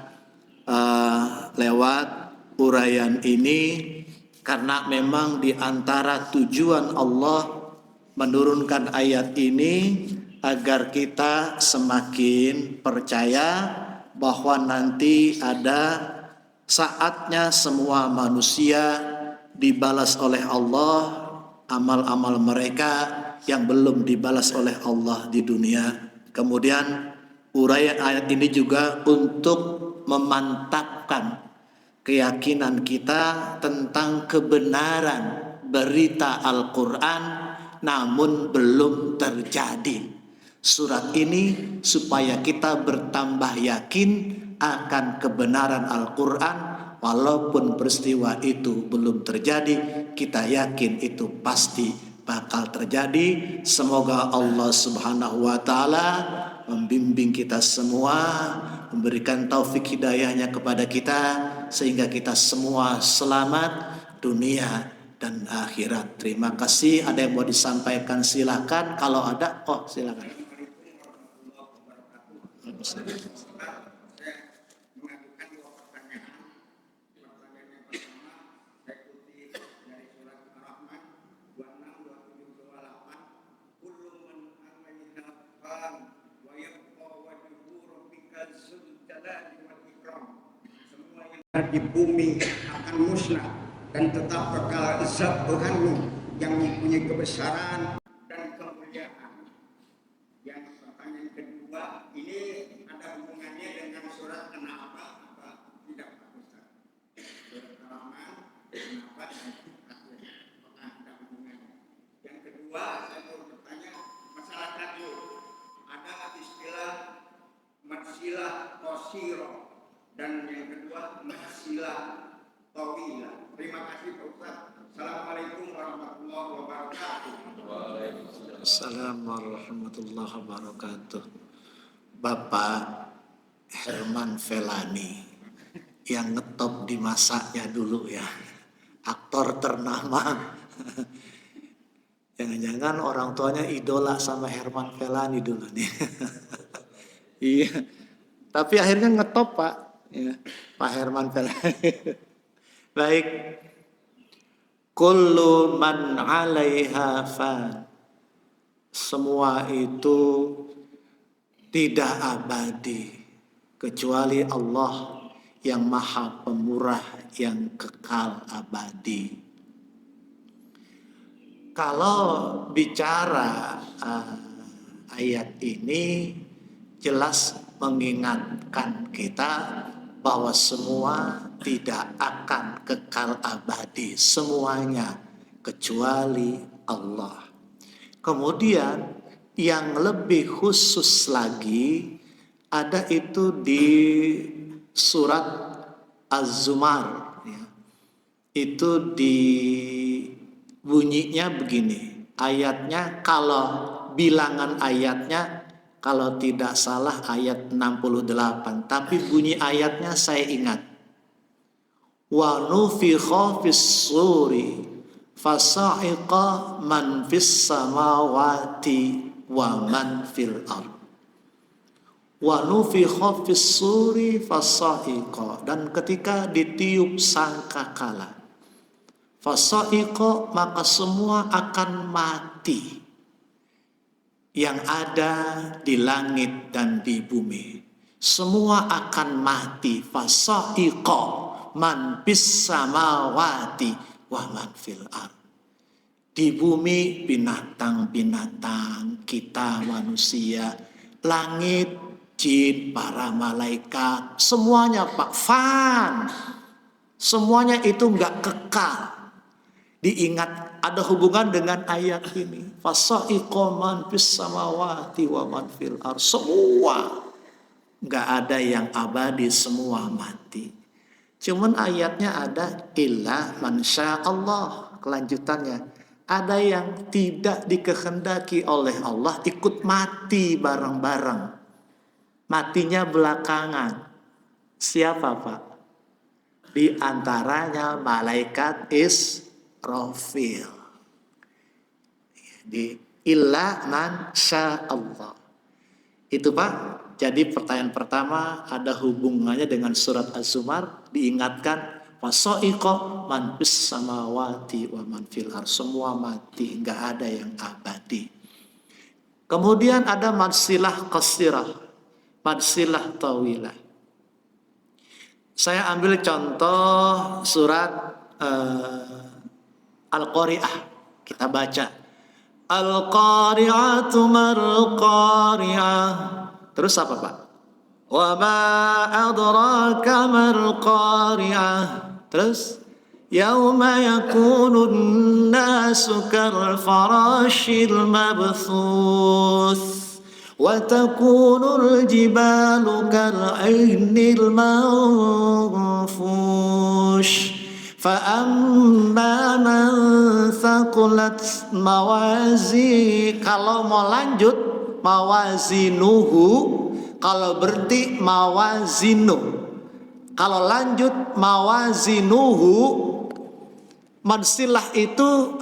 lewat uraian ini, karena memang di antara tujuan Allah menurunkan ayat ini agar kita semakin percaya bahwa nanti ada saatnya semua manusia dibalas oleh Allah amal-amal mereka yang belum dibalas oleh Allah di dunia. Kemudian uraian ayat ini juga untuk memantapkan keyakinan kita tentang kebenaran berita Al-Quran namun belum terjadi. Surat ini supaya kita bertambah yakin akan kebenaran Al-Quran. Walaupun peristiwa itu belum terjadi, kita yakin itu pasti bakal terjadi. Semoga Allah Subhanahu wa Ta'ala membimbing kita semua, memberikan taufik hidayahnya kepada kita, sehingga kita semua selamat dunia dan akhirat. Terima kasih. Ada yang mau disampaikan silakan. Kalau ada, silakan. di bumi akan musnah dan tetap kekal zat Tuhanmu yang mempunyai kebesaran dan kemuliaan. Yang pertanyaan kedua, ini ada hubungannya dengan surat An-Naba apa tidak Pak Ustaz? Surat Ar-Rahman, An-Naba dan Al-Akhir. Apakah ada hubungannya? Yang kedua, saya mau bertanya masalah radio. Ada istilah marsilah qasiro dan yang kedua marsilah tawilah. Terima kasih Pak Ustaz. Assalamualaikum warahmatullahi wabarakatuh. Assalamualaikum warahmatullahi wabarakatuh. Bapak Herman Felani yang ngetop di masanya dulu ya, aktor ternama. Jangan-jangan orang tuanya idola sama Herman Felani dulu nih. Iya, tapi akhirnya ngetop Pak, ya, Pak Herman Felani. Baik. Kullu man 'alaiha fan. Semua itu tidak abadi kecuali Allah yang Maha Pemurah yang kekal abadi. Kalau bicara ayat ini jelas mengingatkan kita bahwa semua tidak akan kekal abadi, semuanya kecuali Allah. Kemudian yang lebih khusus lagi ada itu di surat Az-Zumar ya. Itu di bunyinya begini, ayatnya kalau bilangan ayatnya kalau tidak salah ayat 68, tapi bunyi ayatnya saya ingat. Wa nufikha fis suri fasa'iqa man fis samawati wa man fil ard. Wa nufikha fis suri fasa'iqa, dan ketika ditiup sangkakala, fasa'iqa maka semua akan mati yang ada di langit dan di bumi. Semua akan mati. Fasa'iqa man bis samawati wa man fil ard. Di bumi binatang-binatang, kita manusia, langit, jin, para malaikat, semuanya Pak, fan. Semuanya itu enggak kekal. Diingat ada hubungan dengan ayat ini. Fasa'iqa man bis samawati wa man fil ard. Semua enggak ada yang abadi, semua mati. Cuman ayatnya ada illa man sya'allah, kelanjutannya. Ada yang tidak dikehendaki oleh Allah ikut mati bareng-bareng. Matinya belakangan. Siapa Pak? Di antaranya malaikat Israfil. Di illa man sya'allah. Itu Pak. Jadi pertanyaan pertama ada hubungannya dengan surat Az-Zumar, diingatkan fasa'iqa man bis samawati wa man fil ard. Semua mati, enggak ada yang abadi. Kemudian ada marsilah qasirah, marsilah tawilah. Saya ambil contoh surat Al-Qari'ah. Kita baca Al-Qari'atu mal-Qari'ah. Terus apa Pak? Wa ma adraka mal qari'ah. Terus yauma yakunun nasu kal farashil mabthuth wa takunul jibalu kal ainil manfush fa amma man thaqulat mawazi. Kalau mau lanjut mawazinuhu, kalau berarti mawazinu. Kalau lanjut mawazinuhu, marsilah itu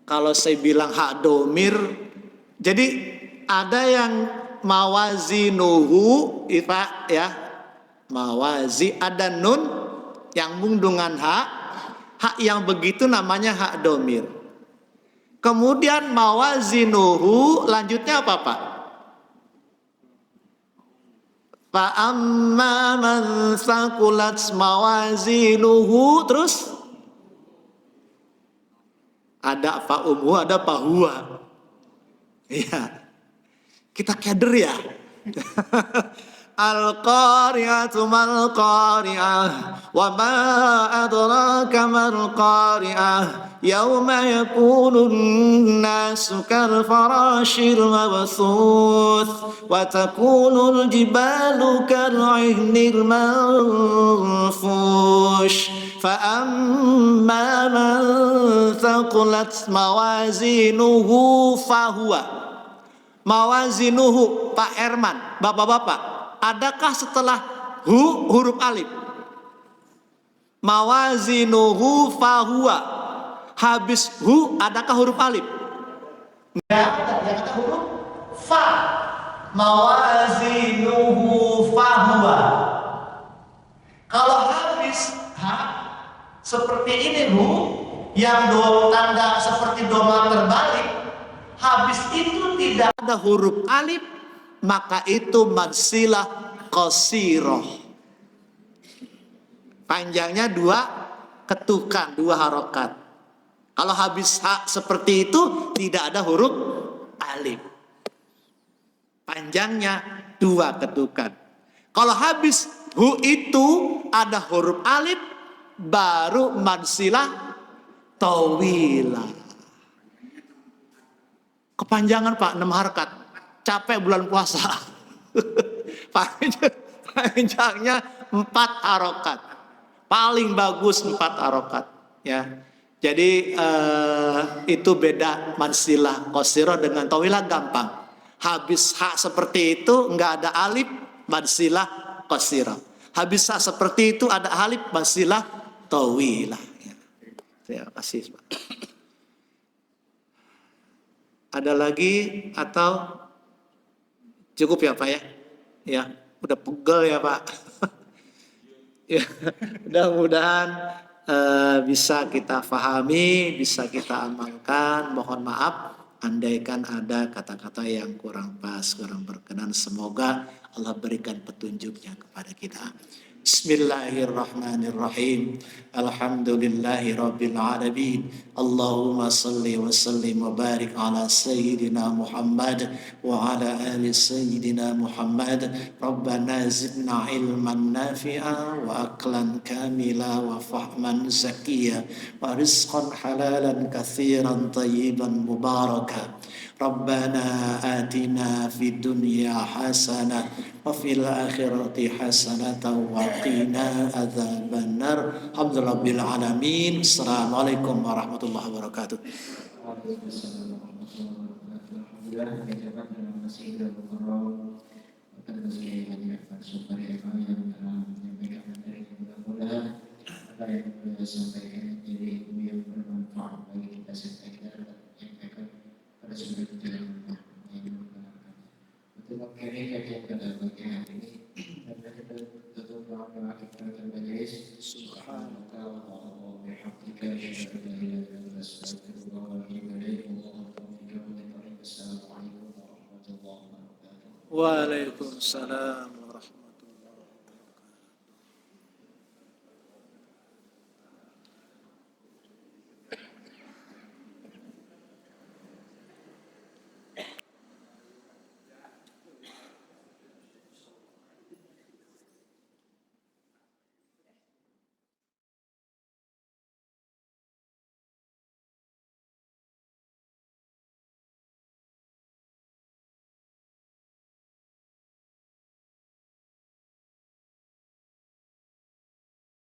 kalau saya bilang hak domir, jadi ada yang mawazinuhu, Pak ya, mawazi ada nun yang dengan hak yang begitu namanya hak domir. Kemudian mawazinuhu lanjutnya apa Pak? Fa amma man thaqulat mawazinuhu, terus ada fa umhu, ada fa huwa. Iya. Kita keder ya. Al-qari'atu mal qari'ah wa ma adraka mal qari'ah yawma yakunun nasu kal farashil mabthuth wa takunul jibalu kal 'ihnil manfush fa amma man thaqulat mawazinuhu fahuwa. Mawazinuhu, Pak Herman, bapak-bapak, adakah setelah huruf alif? Mawazinuhu fahuwa. Habis adakah huruf alif? Enggak ada, yang ada huruf fa. Mawazinuhu fahuwa. Kalau habis seperti ini yang tanda seperti doma terbalik, habis itu tidak ada huruf alif, maka itu mansilah qasiroh. Panjangnya 2 ketukan, 2 harokat. Kalau habis seperti itu tidak ada huruf alif. Panjangnya 2 ketukan. Kalau habis itu ada huruf alif, baru mansilah tawilah. Kepanjangan Pak, 6 harkat. Capek bulan puasa. Panjangnya 4 harokat. Paling bagus 4 harokat. Ya. Jadi itu beda mansilah qasirah dengan tawilah gampang. Habis hak seperti itu enggak ada alif, mansilah qasirah. Habis hak seperti itu ada alif, mansilah tawilah. Ya. Terima kasih Pak. Ada lagi atau cukup ya Pak ya? Ya, udah pegel ya Pak. Ya, mudah-mudahan bisa kita pahami, bisa kita amalkan. Mohon maaf andaikan ada kata-kata yang kurang pas, kurang berkenan. Semoga Allah berikan petunjuknya kepada kita. Bismillahirrahmanirrahim. Alhamdulillahi rabbil alamin. Allahumma salli wa sallim wa barik ala sayyidina Muhammad wa ala ali sayyidina Muhammad. Rabbana zidna ilman nafi'a wa aqlan kamila wa fahman zakiyya wa rizqan halalan kathiran tayyiban mubaraka. Rabbana atina fid dunya hasanah wa fil akhirati hasanah wa qina adzabannar. Alhamdulillahil alamin. Assalamualaikum warahmatullahi wabarakatuh. Waalaikumsalam warahmatullahi wabarakatuh.